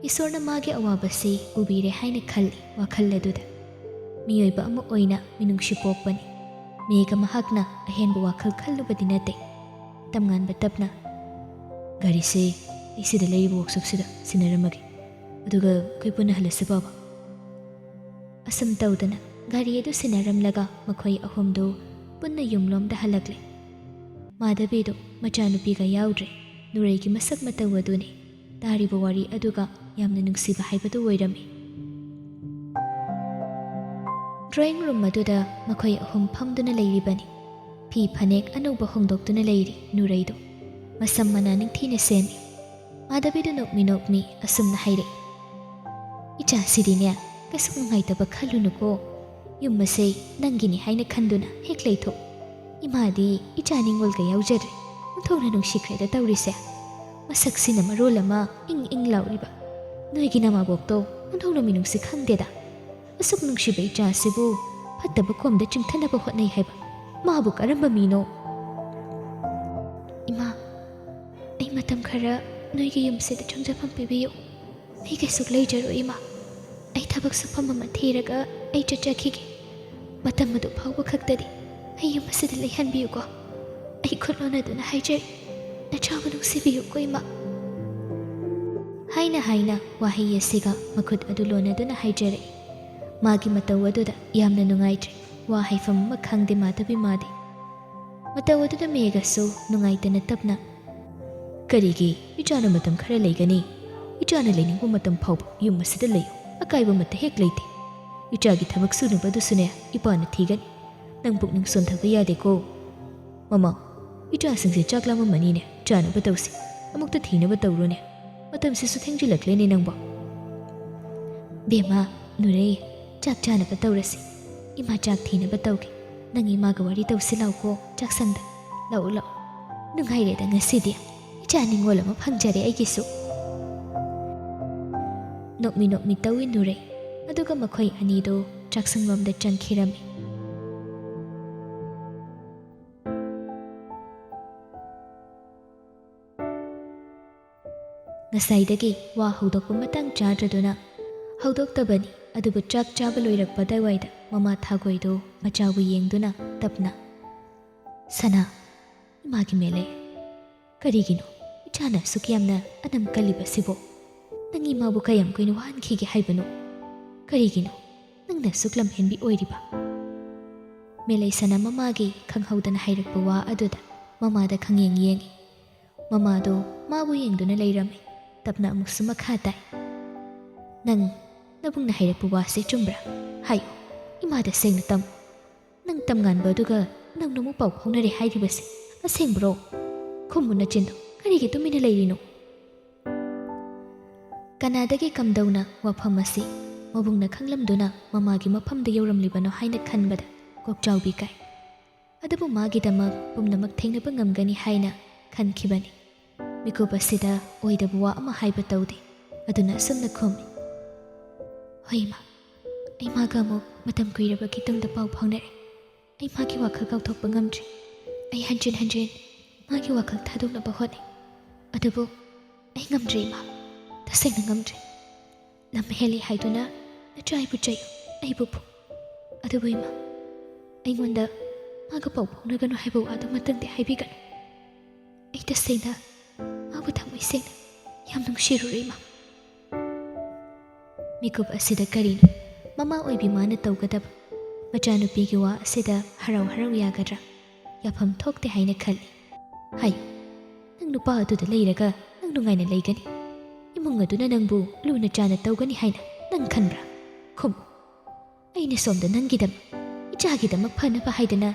ꯏꯁꯣꯔꯅ ꯃꯥꯒꯤ ꯑꯋꯥꯕꯁꯤ ꯎꯕꯤꯔꯦ ꯍꯥꯏꯅ ꯈꯜꯂꯤ ꯋꯥꯈꯜ ꯑꯗꯨꯗ. ꯃꯤꯑꯣꯏꯕ ꯑꯃ ꯑꯣꯏꯅ ꯃꯤꯅꯨꯡꯁꯤ ꯄꯣꯛꯄꯅꯤ. ꯃꯦꯘ ꯃꯍꯥꯛꯅ ꯑꯍꯦꯟꯕ ꯋꯥꯈꯜ ꯈꯜꯂꯨꯕꯗꯤ ꯅꯠꯇꯦ. ꯇꯝꯉꯥꯟꯕ ꯇꯞꯅ, "ꯒꯥꯔꯤꯁꯦ ꯑꯩ ꯁꯤꯗ ꯂꯩꯔꯤꯕ ꯋꯥꯛꯁꯣꯞꯁꯤꯗ ꯁꯤꯟꯅꯔꯝꯃꯒꯦ. ꯑꯗꯨꯒ ꯑꯩꯈꯣꯏ ꯄꯨꯟꯅ ꯍꯜꯂꯁꯤ ꯕꯥꯕꯥ." ꯑꯁꯨꯝ ꯇꯧꯗꯅ ꯒꯥꯔꯤ ꯑꯗꯨ ꯁꯤꯟꯅꯔꯝꯂꯒ ꯃꯈꯣꯏ ꯑꯍꯨꯝꯗꯨ ꯄꯨꯟꯅ ꯌꯨꯝꯂꯣꯝꯗ ꯍꯜꯂꯛꯂꯦ. ꯃꯥꯙꯕꯤꯗꯨ ꯃꯆꯥꯅꯨꯄꯤꯒ ꯌꯥꯎꯗ꯭ꯔꯦ. ꯅꯨꯔꯩꯒꯤ ꯃꯁꯛ ꯃꯇꯧ ꯑꯗꯨꯅꯤ. ꯇꯥꯔꯤꯕ ꯋꯥꯔꯤ ꯑꯗꯨꯒ ꯌꯥꯝꯅ ꯅꯨꯡꯁꯤꯕ ꯍꯥꯏꯕꯗꯨ ꯑꯣꯏꯔꯝꯃꯤ. ꯗ꯭ꯔꯣꯌꯤꯡ ꯔꯨꯝ ꯑꯗꯨꯗ ꯃꯈꯣꯏ ꯑꯍꯨꯝ ꯐꯝꯗꯨꯅ ꯂꯩꯔꯤꯕꯅꯤ. ꯐꯤ ꯐꯅꯦꯛ ꯑꯅꯧꯕ ꯍꯣꯡꯗꯣꯛꯇꯨꯅ ꯂꯩꯔꯤ ꯅꯨꯔꯩꯗꯨ. ꯃꯁꯝ ꯃꯅꯥ ꯅꯤꯡꯊꯤꯅ ꯁꯦꯝꯃꯤ. ꯃꯥꯙꯕꯤꯗꯨ ꯅꯣꯛꯃꯤ ꯅꯣꯛꯃꯤ ꯑꯁꯨꯝꯅ ꯍꯥꯏꯔꯛꯏ, "ꯏꯆꯥꯁꯤꯗꯤꯅꯦ, ꯀꯩꯁꯨ ꯅꯨꯡꯉꯥꯏꯇꯕ ꯈꯜꯂꯨꯅꯨꯀꯣ. ꯌꯨꯝ ꯑꯁꯦ ꯅꯪꯒꯤꯅꯤ ꯍꯥꯏꯅ ꯈꯟꯗꯨꯅ ꯍꯦꯛ ꯂꯩꯊꯣꯛ. ꯏꯃꯥꯗꯤ ꯏꯆꯥ ꯅꯤꯡꯉꯣꯜꯒ ꯌꯥꯎꯖꯗ꯭ꯔꯦ. ꯑꯣꯟꯊꯣꯛꯅ ꯅꯨꯡꯁꯤꯈ꯭ꯔꯦꯗ ꯇꯧꯔꯤꯁꯦ. ꯃꯁꯛꯁꯤꯅ ꯃꯔꯣꯜ ꯑꯃ ꯏꯪ ꯏꯪ lauriba. ꯅꯣꯏꯒꯤ ꯅꯃꯥꯕꯣꯛꯇꯣ ꯑꯣꯟꯊꯣꯛꯅ ꯃꯤꯅꯨꯡꯁꯤ ꯈꯪꯗꯦꯗ. ꯑꯁꯨꯛ ꯅꯨꯡꯁꯤꯕ ꯏꯆꯥꯁꯤꯕꯨ ꯐꯠꯇꯕ ꯀꯣꯝꯗ ꯆꯤꯡꯊꯅꯕ ꯍꯣꯠꯅꯩ ꯍꯥꯏꯕ. ꯃꯥꯕꯨ ꯀꯔꯝꯕ ꯃꯤꯅꯣ?" "ꯏꯃꯥ, ꯑꯩ ꯃꯇꯝ ꯈꯔ ꯅꯣꯏꯒꯤ ꯌꯨꯝꯁꯤꯗ ꯆꯪꯖꯐꯝ ꯄꯤꯕꯤꯌꯨ. ꯑꯩ ꯀꯩꯁꯨ ꯂꯩꯖꯔꯣꯏ ꯏꯃꯥ. ꯑꯩ ꯊꯕꯛ ꯁꯨꯐꯝ ꯑꯃ ꯊꯤꯔꯒ ꯑꯩ ꯆꯠꯆꯈꯤꯒꯦ. ꯃꯇꯝ ꯑꯗꯨ ꯐꯥꯎꯕ ꯈꯛꯇꯗꯤ ꯑꯩ ꯌꯨꯝ ꯑꯁꯤꯗ ꯂꯩꯍꯟꯕꯤꯌꯨꯀꯣ. ꯑꯩ ꯈꯨꯠ ꯂꯣꯟꯅꯗꯨꯅ ꯍꯥꯏꯖꯔꯤ. ꯅꯆꯥꯕꯨ ꯅꯨꯡꯁꯤꯕꯤꯌꯨꯀꯣ ꯏꯃꯥ." ꯍꯥꯏꯅ ꯍꯥꯏꯅ ꯋꯥꯍꯩ ꯑꯁꯤꯒ ꯃꯈꯨꯠ ꯑꯗꯨ ꯂꯣꯟꯅꯗꯨꯅ ꯍꯥꯏꯖꯔꯛꯏ. ꯃꯥꯒꯤ ꯃꯇꯧ ꯑꯗꯨꯗ ꯌꯥꯝꯅ ꯅꯨꯡꯉꯥꯏꯇ꯭ꯔꯦ. ꯋꯥ ꯍꯥꯏꯐꯝ ꯑꯃ ꯈꯪꯗꯦ ꯃꯥꯙꯕꯤ ꯃꯥꯗꯤ. ꯃꯇꯧ ꯑꯗꯨꯗ ꯃꯦꯘꯁꯨ ꯅꯨꯡꯉꯥꯏꯇꯅ ꯇꯞꯅ, "ꯀꯔꯤꯒꯤ ꯏꯆꯥꯅ ꯃꯇꯝ ꯈꯔ ꯂꯩꯒꯅꯤ? ꯏꯆꯥꯅ ꯂꯩꯅꯤꯡꯕ ꯃꯇꯝ ꯐꯥꯎꯕ ꯌꯨꯝ ꯑꯁꯤꯗ ꯂꯩꯌꯨ. ꯑꯀꯥꯏꯕ ꯑꯃꯠꯇ ꯍꯦꯛ ꯂꯩꯇꯦ. ꯏꯆꯥꯒꯤ ꯊꯕꯛ ꯁꯨꯅꯕꯗꯨꯁꯨꯅꯦ ꯏꯄꯥꯅ ꯊꯤꯒꯅꯤ. ꯅꯪ ꯄꯨꯛꯅꯤꯡ ꯁꯣꯟꯊꯕ ꯌꯥꯗꯦꯀꯣ." "ꯃꯃꯥ, ꯏꯆꯥꯁꯤꯡꯁꯦ ꯆꯥꯛ ꯂꯥꯝꯃꯝꯃꯅꯤꯅꯦ. ꯆꯥꯅꯕ ꯇꯧꯁꯤ. ꯑꯃꯨꯛꯇ ꯊꯤꯅꯕ ꯇꯧꯔꯣꯅꯦ. ꯃꯇꯝꯁꯤꯁꯨ ꯊꯦꯡꯖꯤꯜꯂꯛꯂꯦꯅꯦ ꯅꯪꯕꯣ." "ꯕꯦꯝꯃ, ꯅꯨꯔꯩ, ꯆꯥꯛ ꯆꯥꯅꯕ ꯇꯧꯔꯁꯤ. ꯏꯃꯥ ꯆꯥꯛ ꯊꯤꯅꯕ ꯇꯧꯒꯦ. ꯅꯪ ꯏꯃꯥꯒ ꯋꯥꯔꯤ ꯇꯧꯁꯤ ꯂꯥꯎꯀꯣ ꯆꯥꯛꯁꯪꯗ. ꯂꯥꯛꯎ ꯂꯥꯛꯎ. ꯅꯨꯡꯉꯥꯏꯔꯦꯗ ꯉꯁꯤꯗꯤ. ꯏꯆꯥ ꯅꯤꯡꯉꯣꯜ ꯑꯃ ꯐꯪꯖꯔꯦ ꯑꯩꯒꯤꯁꯨ." ꯅꯣꯛꯃꯤ ꯅꯣꯛꯃꯤ ꯇꯧꯏ ꯅꯨꯔꯩ. ꯑꯗꯨꯒ ꯃꯈꯣꯏ ꯑꯅꯤꯗꯨ ꯆꯥꯛꯁꯪꯂꯣꯝꯗ ꯆꯪꯈꯤꯔꯝꯃꯤ. ꯉꯁꯥꯏꯗꯒꯤ ꯋꯥ ꯍꯧꯗꯣꯛꯄ ꯃꯇꯥꯡ ꯆꯥꯗ꯭ꯔꯗꯨꯅ ꯍꯧꯗꯣꯛꯇꯕꯅꯤ. ꯑꯗꯨꯕꯨ ꯆꯥꯛ ꯆꯥꯕ ꯂꯣꯏꯔꯛꯄ ꯑꯗꯨꯋꯥꯏꯗ ꯃꯃꯥ ꯊꯥꯒꯣꯏꯗꯨ ꯃꯆꯥꯕꯨ ꯌꯦꯡꯗꯨꯅ ꯇꯞꯅ, "ꯁꯅꯥ, ꯏꯃꯥꯒꯤ ꯃꯦꯂꯩ. ꯀꯔꯤꯒꯤꯅꯣ ꯏꯆꯥꯅ ꯑꯁꯨꯛ ꯌꯥꯝꯅ ꯑꯅꯝ ꯀꯜꯂꯤꯕꯁꯤꯕꯣ? ꯅꯪ ꯏꯃꯥꯕꯨ ꯀꯌꯥꯝ ꯀꯨꯏꯅ ꯋꯥꯍꯟꯈꯤꯒꯦ ꯍꯥꯏꯕꯅꯣ? ꯀꯔꯤꯒꯤꯅꯣ ꯅꯪꯅ ꯑꯁꯨꯛ ꯂꯝꯍꯦꯟꯕꯤ ꯑꯣꯏꯔꯤꯕ?" ꯃꯦꯂꯩꯁꯅ ꯃꯃꯥꯒꯤ ꯈꯪꯍꯧꯗꯅ ꯍꯥꯏꯔꯛꯄ ꯋꯥ ꯑꯗꯨꯗ ꯃꯃꯥꯗ ꯈꯪꯌꯦꯡ ꯌꯦꯡꯉꯤ. ꯃꯃꯥꯗꯣ ꯃꯥꯕꯨ ꯌꯦꯡꯗꯨꯅ ꯂꯩꯔꯝꯃꯤ. ꯇꯞꯅ ꯑꯃꯨꯛꯁꯨ ꯃꯈꯥ ꯇꯥꯏ, "ꯅꯕꯨꯡꯅ ꯍꯥꯏꯔꯛꯄ ꯋꯥꯁꯦ ꯆꯨꯝꯕ꯭ꯔꯥ? ꯍꯥꯏꯌꯨ. ꯏꯃꯥꯗ ꯁꯦꯡꯅ ꯇꯝꯃꯨ. ꯅꯪ ꯇꯝꯉꯥꯟꯕ ꯑꯗꯨꯒ ꯅꯪꯅ ꯑꯃꯨꯛ ꯄꯥꯎ ꯐꯥꯎꯅꯔꯦ ꯍꯥꯏꯔꯤꯕꯁꯦ ꯑꯁꯦꯡꯕ꯭ꯔꯣ? ꯈꯨꯝꯃꯨ ꯅꯆꯤꯟꯗꯣ. ꯀꯔꯤꯒꯤ ꯇꯨꯃꯤꯟꯅ ꯂꯩꯔꯤꯅꯣ?" ꯀꯅꯥꯗꯒꯤ ꯀꯝꯗꯧꯅ ꯋꯥꯐꯝ ꯑꯁꯤ ꯃꯕꯨꯡꯅ ꯈꯪꯂꯝꯗꯨꯅ ꯃꯃꯥꯒꯤ ꯃꯐꯝꯗ ꯌꯧꯔꯝꯂꯤꯕꯅꯣ ꯍꯥꯏꯅ ꯈꯟꯕꯗ ꯀꯣꯛꯆꯥꯎꯕꯤ ꯀꯥꯏ. ꯑꯗꯨꯕꯨ ꯃꯥꯒꯤꯗꯃꯛ ꯄꯨꯝꯅꯃꯛ ꯊꯦꯡꯅꯕ ꯉꯝꯒꯅꯤ ꯍꯥꯏꯅ ꯈꯟꯈꯤꯕꯅꯤ. ꯃꯤꯀꯨꯞ ꯑꯁꯤꯗ ꯑꯣꯏꯗꯕ ꯋꯥ ꯑꯃ ꯍꯥꯏꯕ ꯇꯧꯗꯦ. ꯑꯗꯨꯅ ꯑꯁꯨꯝꯅ ꯈꯨꯝꯃꯤ, "ꯍꯣꯏ ꯏꯃꯥ, ꯑꯩ ꯃꯥꯒ ꯑꯃꯨꯛ ꯃꯇꯝ ꯀꯨꯏꯔꯕꯒꯤ ꯇꯨꯡꯗ ꯄꯥꯎ ꯐꯥꯎꯅꯔꯦ. ꯑꯩ ꯃꯥꯒꯤ ꯋꯥꯈꯜ ꯀꯥꯎꯊꯣꯛꯄ ꯉꯝꯗ꯭ꯔꯤ. ꯑꯩ ꯍꯟꯖꯤꯟ ꯍꯟꯖꯤꯟ ꯃꯥꯒꯤ ꯋꯥꯈꯜ ꯊꯥꯗꯣꯛꯅꯕ ꯍꯣꯠꯅꯩ. ꯑꯗꯨꯕꯨ ꯑꯩ ꯉꯝꯗ꯭ꯔꯦ ꯏꯃꯥ. ꯇꯁꯦꯡꯅ ꯉꯝꯗ꯭ꯔꯦ. ꯂꯝ ꯍꯦꯜꯂꯤ ꯍꯥꯏꯗꯨꯅ ꯅꯆꯥ ꯑꯩꯕꯨ ꯆꯩꯌꯨ, ꯑꯩꯕꯨ ꯐꯨ. ꯑꯗꯨꯕꯨ ꯏꯃꯥ, ꯑꯩꯉꯣꯟꯗ ꯃꯥꯒ ꯄꯥꯎ ꯐꯥꯎꯅꯒꯅꯨ ꯍꯥꯏꯕ ꯋꯥꯗꯨ ꯃꯇꯪꯗꯤ ꯍꯥꯏꯕꯤꯒꯅꯨ. ꯑꯩ ꯇꯁꯦꯡꯅ ꯃꯥꯕꯨ ꯊꯃꯣꯏ ꯁꯦꯡꯅ ꯌꯥꯝ ꯅꯨꯡꯁꯤꯔꯨꯔꯦ ꯏꯃꯥ." ꯃꯤꯀꯨꯞ ꯑꯁꯤꯗ ꯀꯔꯤꯅꯣ ꯃꯃꯥ ꯑꯣꯏꯕꯤ ꯃꯥꯅ ꯇꯧꯒꯗꯕ? ꯃꯆꯥꯅꯨꯄꯤꯒꯤ ꯋꯥ ꯑꯁꯤꯗ ꯍꯔꯥꯎ ꯍꯔꯥꯎ ꯌꯥꯒꯗ꯭ꯔꯥ? ꯌꯥꯐꯝ ꯊꯣꯛꯇꯦ ꯍꯥꯏꯅ ꯈꯜꯂꯤ꯫ ꯍꯥꯏꯌꯨ, ꯅꯪ ꯅꯨꯄꯥ ꯑꯗꯨꯗ ꯂꯩꯔꯒ ꯅꯪ ꯅꯨꯡꯉꯥꯏꯅ ꯂꯩꯒꯅꯤ? ꯏꯃꯨꯡ ꯑꯗꯨꯅ ꯅꯪꯕꯨ ꯂꯨꯅ ꯆꯥꯅ ꯇꯧꯒꯅꯤ ꯍꯥꯏꯅ ꯅꯪ ꯈꯟꯕ꯭ꯔꯥ? ꯈꯨꯝꯃꯨ꯫ ꯑꯩꯅ ꯁꯣꯝꯗ ꯅꯪꯒꯤꯗꯃꯛ, ꯏꯆꯥꯒꯤꯗꯃꯛ ꯐꯅꯕ ꯍꯥꯏꯗꯅ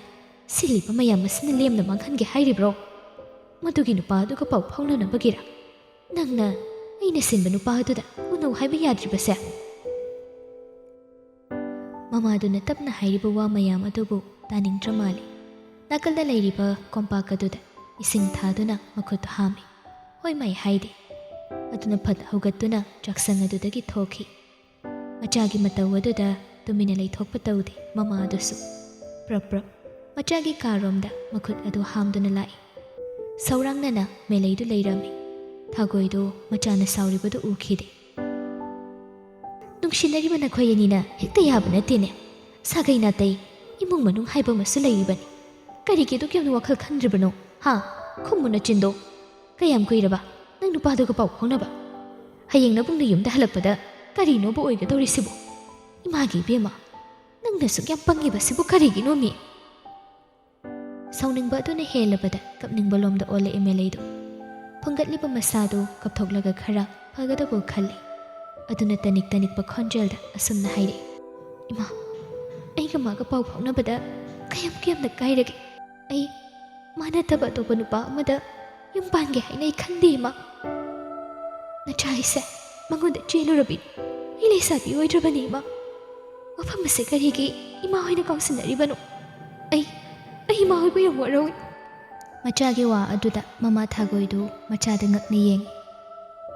ꯁꯤꯜꯂꯤꯕ ꯃꯌꯥꯝ ꯑꯁꯤꯅ ꯂꯦꯝꯅ ꯃꯥꯡꯍꯟꯒꯦ ꯍꯥꯏꯔꯤꯕ꯭ꯔꯣ? ꯃꯗꯨꯒꯤ ꯅꯨꯄꯥ ꯑꯗꯨꯒ ꯄꯥꯎ ꯐꯥꯎꯅꯅꯕꯒꯤꯔꯥ ꯅꯪꯅ ꯑꯩꯅ ꯁꯤꯟꯕ ꯅꯨꯄꯥ ꯑꯗꯨꯗ ꯎꯅꯧ ꯍꯥꯏꯕ ꯌꯥꯗ꯭ꯔꯤꯕꯁꯦ? ꯃꯃꯥꯗꯨꯅ ꯇꯞꯅ ꯍꯥꯏꯔꯤꯕ ꯋꯥ ꯃꯌꯥꯝ ꯑꯗꯨꯕꯨ ꯇꯥꯅꯤꯡꯗ꯭ꯔ ꯃꯥꯜꯂꯤ꯫ ꯅꯥꯀꯜꯗ ꯂꯩꯔꯤꯕ ꯀꯣꯝꯄꯥꯛ ꯑꯗꯨꯗ ꯏꯁꯤꯡ ꯊꯥꯗꯨꯅ ꯃꯈꯨꯠꯇ ꯍꯥꯝꯃꯤ꯫ ꯍꯣꯏ ꯃꯥꯏ ꯍꯥꯏꯗꯦ꯫ ꯑꯗꯨꯅ ꯐꯠ ꯍꯧꯒꯠꯇꯨꯅ ꯆꯥꯛꯁꯪ ꯑꯗꯨꯗꯒꯤ ꯊꯣꯛꯈꯤ꯫ ꯃꯆꯥꯒꯤ ꯃꯇꯧ ꯑꯗꯨꯗ ꯇꯨꯃꯤꯟꯅ ꯂꯩꯊꯣꯛꯄ ꯇꯧꯗꯦ ꯃꯃꯥ ꯑꯗꯨꯁꯨ꯫ ꯄ꯭ꯔꯞ ꯄ꯭ꯔꯞ ꯃꯆꯥꯒꯤ ꯀꯥꯔꯣꯝꯗ ꯃꯈꯨꯠ ꯑꯗꯨ ꯍꯥꯝꯗꯨꯅ ꯂꯥꯛꯏ꯫ ꯁꯧꯔꯥꯡꯅꯅ ꯃꯦꯂꯩꯗꯨ ꯂꯩꯔꯝꯃꯤ꯫ ꯊꯥꯒꯣꯏꯗꯨ ꯃꯆꯥꯅ ꯁꯥꯎꯔꯤꯕꯗꯨ ꯎꯈꯤꯗꯦ꯫ ꯅꯨꯡꯁꯤꯅꯔꯤꯕ ꯅꯈꯣꯏ ꯑꯅꯤꯅ ꯍꯦꯛꯇ ꯌꯥꯕ ꯅꯠꯇꯦꯅꯦ꯫ ꯁꯥꯒꯩ ꯅꯥꯇꯩ, ꯏꯃꯨꯡ ꯃꯅꯨꯡ ꯍꯥꯏꯕ ꯑꯃꯁꯨ ꯂꯩꯔꯤꯕꯅꯤ꯫ ꯀꯔꯤꯒꯤ ꯑꯗꯨꯛ ꯌꯥꯝꯅ ꯋꯥꯈꯜ ꯈꯟꯗ꯭ꯔꯤꯕꯅꯣ? ꯍꯥ? ꯈꯨꯝꯃꯨ ꯅꯆꯤꯟꯗꯣ꯫ ꯀꯌꯥꯝ ꯀꯨꯏꯔꯕ ꯅꯪ ꯅꯨꯄꯥꯗꯨꯒ ꯄꯥꯎ ꯐꯥꯎꯅꯕ? ꯍꯌꯦꯡ ꯅꯕꯨꯡꯅ ꯌꯨꯝꯗ ꯍꯜꯂꯛꯄꯗ ꯀꯔꯤꯅꯣꯕꯨ ꯑꯣꯏꯒꯗꯧꯔꯤꯁꯤꯕꯨ? ꯏꯃꯥꯒꯤ ꯏꯕꯦꯝꯃ, ꯅꯪꯅ ꯁꯨꯛ ꯌꯥꯝ ꯄꯪꯉꯤꯕꯁꯤꯕꯨ ꯀꯔꯤꯒꯤꯅꯣ ꯃꯤ? ꯁꯥꯎꯅꯤꯡꯕ ꯑꯗꯨꯅ ꯍꯦꯜꯂꯕꯗ ꯀꯞꯅꯤꯡꯕ ꯂꯣꯝꯗ ꯑꯣꯜꯂꯛꯏ ꯃꯦꯂꯩꯗꯨ꯫ ꯐꯨꯡꯒꯠꯂꯤꯕ ꯃꯁꯥꯗꯨ ꯀꯞꯊꯣꯛꯂꯒ ꯈꯔ ꯐꯒꯗꯕ ꯈꯜꯂꯤ꯫ ꯑꯗꯨꯅ ꯇꯅꯤꯛ ꯇꯅꯤꯛꯄ ꯈꯣꯟꯖꯦꯜꯗ ꯑꯁꯨꯝꯅ ꯍꯥꯏꯔꯛꯏ꯫ ꯏꯃꯥ, ꯑꯩꯒ ꯃꯥꯒ ꯄꯥꯎ ꯐꯥꯎꯅꯕꯗ ꯀꯌꯥꯝ ꯌꯥꯝꯅ ꯀꯥꯏꯔꯒꯦ? ꯑꯩ ꯃꯥ ꯅꯠꯇꯕ ꯑꯇꯣꯞꯄ ꯅꯨꯄꯥ ꯑꯃꯗ ꯌꯨꯝ ꯄꯥꯟꯒꯦ ꯍꯥꯏꯅ ꯑꯩ ꯈꯟꯗꯦ ꯏꯃꯥ꯫ ꯅꯆꯥ ꯑꯩꯁꯦ ꯃꯉꯣꯟꯗ ꯆꯦꯜꯂꯨꯔꯕꯤꯅꯤ꯫ ꯑꯩ ꯂꯩꯁꯥꯕꯤ ꯑꯣꯏꯗ꯭ꯔꯕꯅꯤ ꯏꯃꯥ꯫ ꯃꯐꯝ ꯑꯁꯦ ꯀꯔꯤꯒꯤ ꯏꯃꯥ ꯍꯣꯏꯅ ꯀꯥꯎꯁꯤꯟꯅꯔꯤꯕꯅꯣ? ꯑꯩ ꯏꯃꯥ ꯍꯣꯏꯕꯨ ꯌꯥꯝ ꯋꯥꯔꯧꯏ꯫ ꯃꯆꯥꯒꯤ ꯋꯥ ꯑꯗꯨꯗ ꯃꯃꯥ ꯊꯥꯒꯣꯏꯗꯨ ꯃꯆꯥꯗ ꯉꯛꯅ ꯌꯦꯡꯉꯤ꯫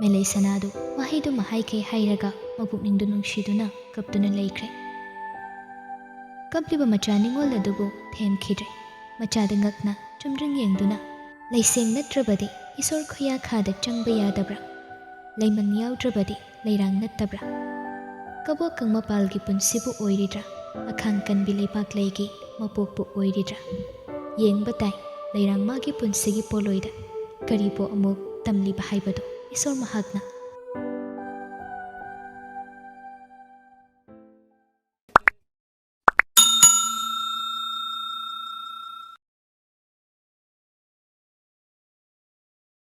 ꯃꯦꯂꯩ ꯁꯅꯥꯗꯨ ꯋꯥꯍꯩꯗꯨꯃ ꯍꯥꯏꯈꯩ ꯍꯩꯔꯒ ꯃꯄꯨꯛꯅꯤꯡꯗꯨ ꯅꯨꯡꯁꯤꯗꯨꯅ ꯀꯞꯇꯨꯅ ꯂꯩꯈ꯭ꯔꯦ꯫ ꯀꯞꯂꯤꯕ ꯃꯆꯥ ꯅꯤꯡꯉꯣꯜ ꯑꯗꯨꯕꯨ ꯊꯦꯝꯈꯤꯗ꯭ꯔꯦ꯫ ꯃꯆꯥꯗ ꯉꯛꯅ ꯆꯨꯝꯗ꯭ꯔꯤꯡ ꯌꯦꯡꯗꯨꯅ ꯂꯩꯁꯦꯡ ꯅꯠꯇ꯭ꯔꯕꯗꯤ ꯏꯁꯣꯔ ꯈꯨꯌꯥꯈꯥꯗ ꯆꯪꯕ ꯌꯥꯗꯕ꯭ꯔꯥ? ꯂꯩꯃꯟ ꯌꯥꯎꯗ꯭ꯔꯕꯗꯤ ꯂꯩꯔꯥꯡ ꯅꯠꯇꯕ꯭ꯔꯥ? ꯀꯕꯣꯀꯪ ꯃꯄꯥꯜꯒꯤ ꯄꯨꯟꯁꯤꯕꯨ ꯑꯣꯏꯔꯤꯗ꯭ꯔꯥ? ꯑꯈꯥꯡ ꯀꯟꯕꯤ ꯂꯩꯕꯥꯛꯂꯩꯒꯤ ꯃꯄꯣꯛꯄꯨ ꯑꯣꯏꯔꯤꯗ꯭ꯔꯥ? ꯌꯦꯡꯕ ꯇꯥꯏ ꯂꯩꯔꯥꯡ ꯃꯥꯒꯤ ꯄꯨꯟꯁꯤꯒꯤ ꯄꯣꯂꯣꯏꯗ ꯀꯔꯤꯕꯨ ꯑꯃꯨꯛ ꯇꯝꯂꯤꯕ ꯍꯥꯏꯕꯗꯨ ꯏꯁꯣꯔ ꯃꯍꯥꯛꯅ